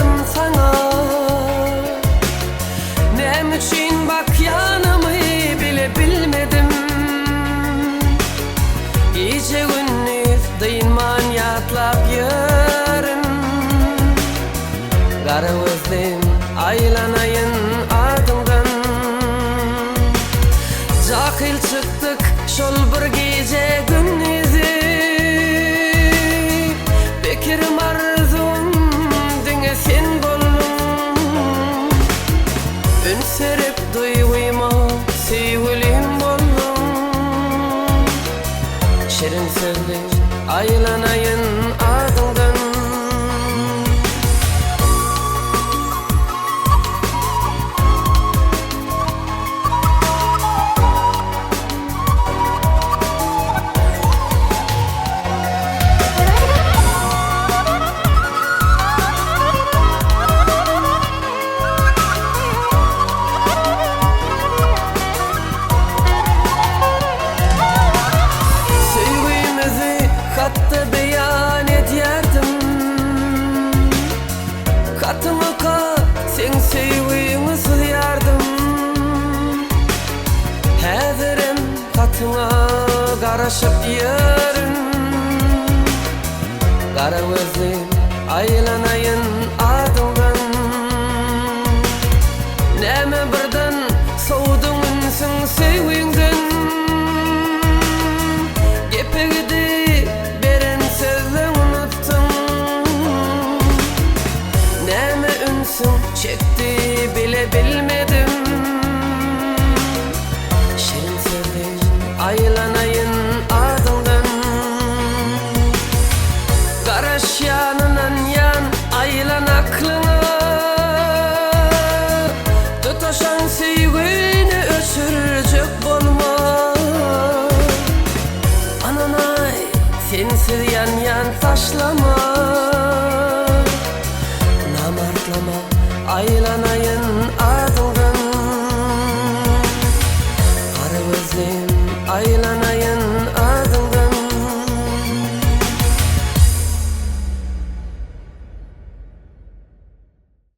vardım sana. Nem için bak yanımı bile bilmedim. Gece gündüz dıyman yatlap yarın. Kara gözlüm aylanayın ardından. Cahil çıktık şol bir gece gündüzü. Bekirim arzum dine sen boldun. Ün serip duyguyma sevgilim boldun. Şirin sözlü aylanayın ardından. Hatta beyan ediyerdim. Katımı kat sen sevgimi sıyardım. Həzirim katına karışıp yarın. Kara gözlüm aylanayın ardından. Näme birden soğudunsun sevginden. Gepegidi çekti bile bilmedim. Şirin sevdim aylanayın ardından. Karaş yanınan yan aylan aklına. Tutaşan sevgini ösürecek bolma. Ananay sensiz yan yan taşlama. Namartlama aylanayın ardından. Kara gözlüm aylanayın